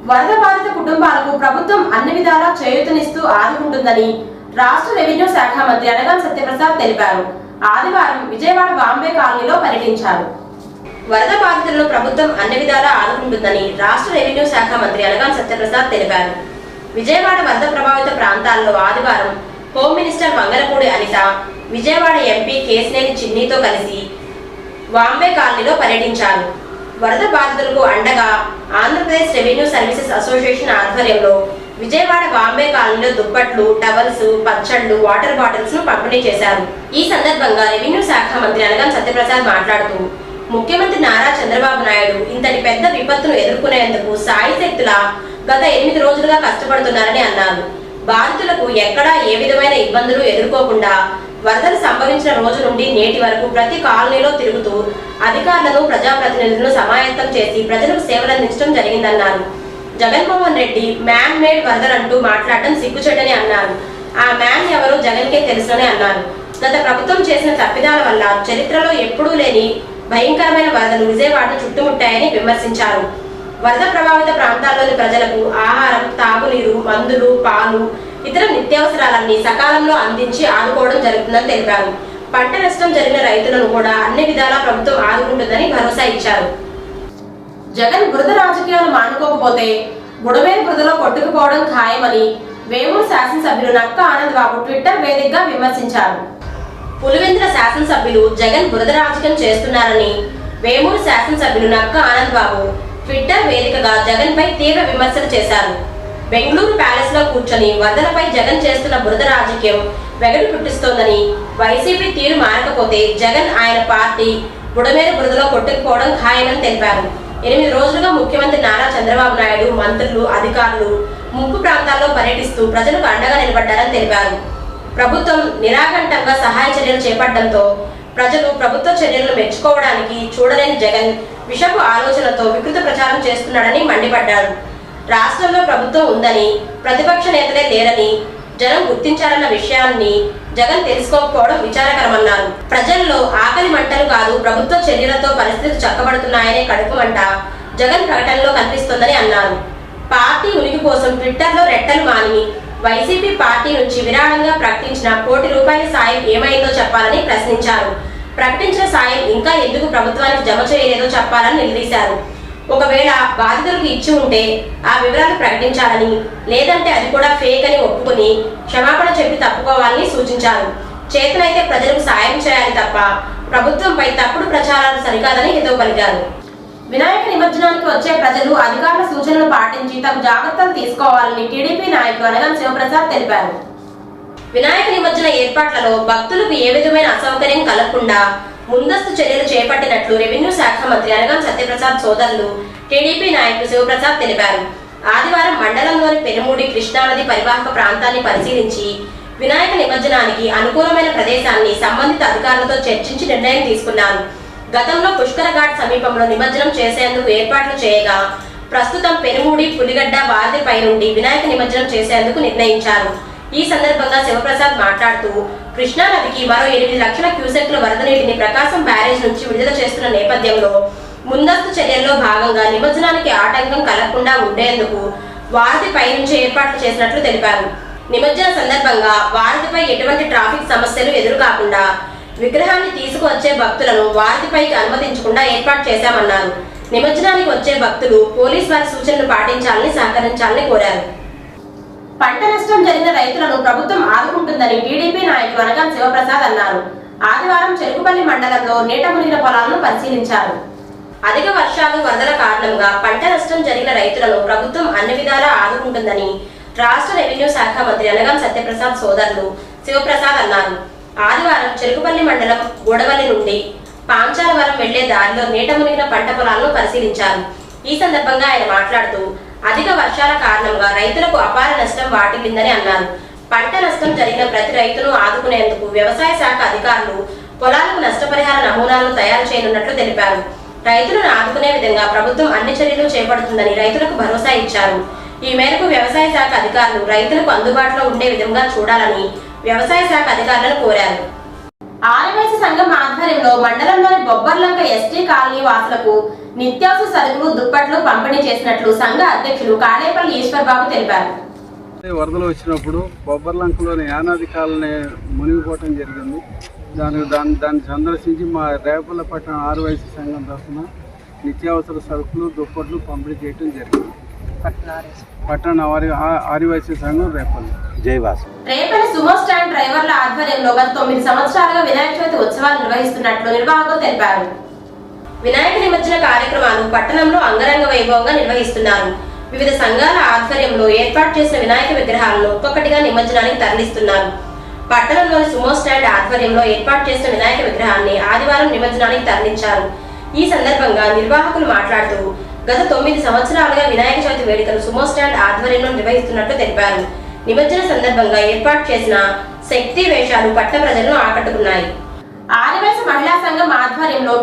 వరద బాధిత కుటుంబాలకు ప్రభుత్వం అన్ని విధాలా చేయూతనిస్తూ ఆదుకుంటుందని రాష్ట్ర రెవెన్యూ శాఖ మంత్రి అనగాని సత్యప్రసాద్ తెలిపారు. ఆదివారం విజయవాడ బాంబే కాలనీలో పర్యటించారు. వరద బాధితులను ప్రభుత్వం అన్ని విధాలా ఆదుకుంటుందని రాష్ట్ర రెవెన్యూ శాఖ మంత్రి అనగాని సత్యప్రసాద్ తెలిపారు. విజయవాడ వరద ప్రభావిత ప్రాంతాల్లో ఆదివారం home minister Mangalapudi Anitha, Vijayawada MP Kesineni చిన్నితో కలిసి బాంబే కాలనీలో పర్యటించారు. వరద బాధితులకు అండగా ఆంధ్రప్రదేశ్ రెవెన్యూ సర్వీసెస్ అసోసియేషన్ ఆధ్వర్యంలో విజయవాడ బాంబే కాలనీలో దుప్పట్లు, టవల్స్, పచ్చళ్లు, వాటర్ బాటిల్స్ ను పంపిణీ చేశారు. ఈ సందర్భంగా రెవెన్యూ శాఖ మంత్రి అనగాని సత్యప్రసాద్ మాట్లాడుతూ, ముఖ్యమంత్రి నారా చంద్రబాబు నాయుడు ఇంతటి పెద్ద విపత్తును ఎదుర్కొనేందుకు సాయశక్తులా గత 8 రోజులుగా కష్టపడుతున్నారని అన్నారు. బాధితులకు ఎక్కడా ఏ విధమైన ఇబ్బందులు ఎదుర్కోకుండా వరదలు సంభవించిన రోజు నుండి నేటి వరకు ప్రతి కాలనీలో తిరుగుతూ అధికారులను, ప్రజాప్రతినిధులను సమాయత్తం చేసి ప్రజలకు సేవలందించడం జరిగిందన్నారు. జగన్మోహన్ రెడ్డి మ్యాన్ మేడ్ వరదలంటూ మాట్లాడడం సిగ్గుచేటని అన్నారు. ఆ మ్యాన్ ఎవరో జగన్కే తెలుసునని అన్నారు. గత ప్రభుత్వం చేసిన తప్పిదాల వల్ల చరిత్రలో ఎప్పుడూ లేని భయంకరమైన వరదలు విజయవాడను చుట్టుముట్టాయని విమర్శించారు. వరద ప్రభావిత ప్రాంతాల్లోని ప్రజలకు ఆహారం, తాగునీరు, మందులు, పాలు, ఇతర నిత్యావసరాలన్నీ సకాలంలో అందించి ఆదుకోవడం జరుగుతుందని తెలిపారు. పంట నష్టం జరిగిన రైతులను కూడా అన్ని విధాలా ప్రభుత్వం ఆదుకుంటుందని భరోసా ఇచ్చారు. జగన్ బురద రాజకీయాలు మానుకోకపోతే బుడమేరు బురదలో కొట్టుకుపోవడం ఖాయమని వేమూరు శాసనసభ్యులు నక్క ఆనంద్ బాబు ట్విట్టర్ వేదికగా విమర్శించారు. పులివెందుల శాసనసభ్యులు జగన్ బురద రాజకీయం చేస్తున్నారని వేమూరు శాసనసభ్యులు నక్క ఆనంద్ బాబు ట్విట్టర్ వేదికగా జగన్ పై తీవ్ర విమర్శలు చేశారు. బెంగళూరు ప్యాలెస్ లో కూర్చొని వరదలపై జగన్ చేస్తున్న బురద రాజకీయం వెగడు పుట్టిస్తోందని, వైసీపీ తీరు మారకపోతే జగన్, ఆయన పార్టీ బుడమేరు బురదలో కొట్టుకుపోవడం ఖాయమని తెలిపారు. 8 రోజులుగా ముఖ్యమంత్రి నారా చంద్రబాబు నాయుడు, మంత్రులు, అధికారులు ముంపు ప్రాంతాల్లో పర్యటిస్తూ ప్రజలకు అండగా నిలబడ్డారని తెలిపారు. ప్రభుత్వం నిరాఘంటంగా సహాయ చర్యలు చేపట్టడంతో ప్రజలు ప్రభుత్వ చర్యలను మెచ్చుకోవడానికి చూడలేని జగన్ విషపు ఆలోచనతో వికృత ప్రచారం చేస్తున్నాడని మండిపడ్డారు. రాష్ట్రంలో ప్రభుత్వం ఉందని, ప్రతిపక్ష నేతలే లేరని జనం గుర్తించారన్న విషయాన్ని జగన్ తెలుసుకోకపోవడం విచారకరమన్నారు. ప్రజల్లో ఆకలి మంటలు కాదు, ప్రభుత్వ చర్యలతో పరిస్థితులు చక్కబడుతున్నాయనే కడుపు మంట జగన్ ప్రకటనలో కనిపిస్తోందని అన్నారు. పార్టీ ఉనికి కోసం ట్విట్టర్లో రెట్టలు మాని వైసీపీ పార్టీ నుంచి విరాళంగా ప్రకటించిన ₹1 కోటి సాయం ఏమైందో చెప్పాలని ప్రశ్నించారు. ప్రకటించిన సాయం ఇంకా ఎందుకు ప్రభుత్వానికి జమ చేయలేదో చెప్పాలని నిలదీశారు. ఒకవేళ బాధితులకు ఇచ్చి ఉంటే ఆ వివరాలు ప్రకటించాలని, లేదంటే అది కూడా ఫేక్ అని ఒప్పుకొని క్షమాపణ చెప్పి తప్పుకోవాలని సూచించారు. చేతనైతే ప్రజలకు సాయం చేయాలి తప్ప ప్రభుత్వంపై తప్పుడు ప్రచారాలు సరికాదని హితవు పలికారు. వినాయక నిమజ్జనానికి వచ్చే ప్రజలు అధికారుల సూచనలు పాటించి తగు జాగ్రత్తలు తీసుకోవాలని టీడీపీ నాయకులు అనగాని శివప్రసాద్ తెలిపారు. వినాయక నిమజ్జన ఏర్పాట్లలో భక్తులకు ఏ విధమైన అసౌకర్యం కలగకుండా ముందస్తు చర్యలు చేపట్టినట్లు రెవెన్యూ శాఖ మంత్రి అనగాని సత్యప్రసాద్ సోదరులు టీడీపీ నాయకులు శివప్రసాద్ తెలిపారు. ఆదివారం మండలంలోని పెనుమూడి కృష్ణానది పరివాహక ప్రాంతాన్ని పరిశీలించి వినాయక నిమజ్జనానికి అనుకూలమైన ప్రదేశాన్ని సంబంధిత అధికారులతో చర్చించి నిర్ణయం తీసుకున్నారు. గతంలో పుష్కర ఘాట్ సమీపంలో నిమజ్జనం చేసేందుకు ఏర్పాట్లు చేయగా ప్రస్తుతం పెనుమూడి, పులిగడ్డ వారధిపై నుండి వినాయక నిమజ్జనం చేసేందుకు నిర్ణయించారు. ఈ సందర్భంగా శివప్రసాద్ మాట్లాడుతూ, కృష్ణా నదికి మరో 8 లక్షల క్యూసెక్ల వరద నీటిని ప్రకాశం బ్యారేజ్ నుంచి విడుదల చేస్తున్న నేపథ్యంలో ముందస్తు చర్యల్లో భాగంగా నిమజ్జనానికి ఆటంకం కలగకుండా ఉండేందుకు వారధిపై నుంచి ఏర్పాట్లు చేసినట్లు తెలిపారు. నిమజ్జన సందర్భంగా వారధిపై ఎటువంటి ట్రాఫిక్ సమస్యలు ఎదురుకాకుండా విగ్రహాన్ని తీసుకువచ్చే భక్తులను వారధిపైకి అనుమతించకుండా ఏర్పాటు చేశామన్నారు. నిమజ్జనానికి వచ్చే భక్తులు పోలీసు వారి సూచనలు పాటించాలని, సహకరించాలని కోరారు. పంట నష్టం జరిగిన రైతులను ప్రభుత్వం ఆదుకుంటుందని టీడీపీ నాయకులు అనగాని శివప్రసాద్ అన్నారు. ఆదివారం చెరుకుపల్లి మండలంలో నీట మునిగిన పొలాలను పరిశీలించారు. అధిక వర్షాలు, వరదల కారణంగా పంట నష్టం జరిగిన రైతులను ప్రభుత్వం అన్ని విధాలా ఆదుకుంటుందని రాష్ట్ర రెవెన్యూ శాఖ మంత్రి అనగాని సత్యప్రసాద్ సోదరులు శివప్రసాద్ అన్నారు. ఆదివారం చెరుకుపల్లి మండలం గోడవల్లి నుండి పాంచాలవరం వెళ్లే దారిలో నీట మునిగిన పంట పొలాలను పరిశీలించారు. ఈ సందర్భంగా ఆయన మాట్లాడుతూ, అధిక వర్షాల కారణంగా రైతులకు అపార నష్టం వాటిల్లిందని అన్నారు. పంట నష్టం జరిగిన ప్రతి రైతును ఆదుకునేందుకు వ్యవసాయ శాఖ అధికారులు పొలాలకు నష్టపరిహార నమూనాలను తయారు చేయనున్నట్లు తెలిపారు. రైతులను ఆదుకునే విధంగా ప్రభుత్వం అన్ని చర్యలు చేపడుతుందని రైతులకు భరోసా ఇచ్చారు. ఈ మేరకు వ్యవసాయ శాఖ అధికారులు రైతులకు అందుబాటులో ఉండే విధంగా చూడాలని వ్యవసాయ శాఖ అధికారులను కోరారు. ఆర్యవైశ్య సంఘం ఆధ్వర్యంలో మండలంలోని బొబ్బర్లంక ఎస్టీ కాలనీ వాసులకు నిత్యావసర సరుకులు దుప్పట్లు పంపిణీ చేసినట్లు సంఘ అధ్యక్షులు కాళేపల్లి ఈశ్వర్ బాబు తెలిపారు. వరదలు వచ్చినప్పుడు బొబ్బర్లంకలోని యానాది కాలనీ మునిగిపోవటం జరిగింది. దాన్ని సందర్శించి మా రేపల్లపట్నం ఆర్వైసీ సంఘం తరఫున నిత్యావసర సరుకులు దుప్పట్లు పంపిణీ చేయడం జరిగింది. పట్టణ ఆర్వైసీ సంఘం రేపల్లి. రేపల్లి సుమో స్టాండ్ డ్రైవర్ల ఆధ్వర్యంలో గత 9 సంవత్సరాలుగా వినాయక చవితి ఉత్సవాలు నిర్వహిస్తున్నట్లు నిర్వాహకులు తెలిపారు. వినాయక నిమజ్జన కార్యక్రమాలు పట్టణంలో అంగరంగ వైభవంగా నిర్వహిస్తున్నారు. వివిధ సంఘాల ఆధ్వర్యంలో ఏర్పాటు చేసిన వినాయక విగ్రహాలను ఒక్కొక్కటిగా నిమజ్జనానికి తరలిస్తున్నారు. పట్టణంలోని సుమో స్టాండ్ ఆధ్వర్యంలో ఏర్పాటు చేసిన వినాయక విగ్రహాన్ని ఆదివారం నిమజ్జనానికి తరలించారు. ఈ సందర్భంగా నిర్వాహకులు మాట్లాడుతూ గత 9 సంవత్సరాలుగా వినాయక చవితి వేడుకలు సుమో స్టాండ్ ఆధ్వర్యంలో నిర్వహిస్తున్నట్లు తెలిపారు. నిమజ్జన సందర్భంగా ఏర్పాటు చేసిన శక్తి వేషాలు పట్టణ ప్రజలను ఆకట్టుకున్నాయి. ఆదివాసీ మహిళా సంఘం ఆధ్వర్యంలో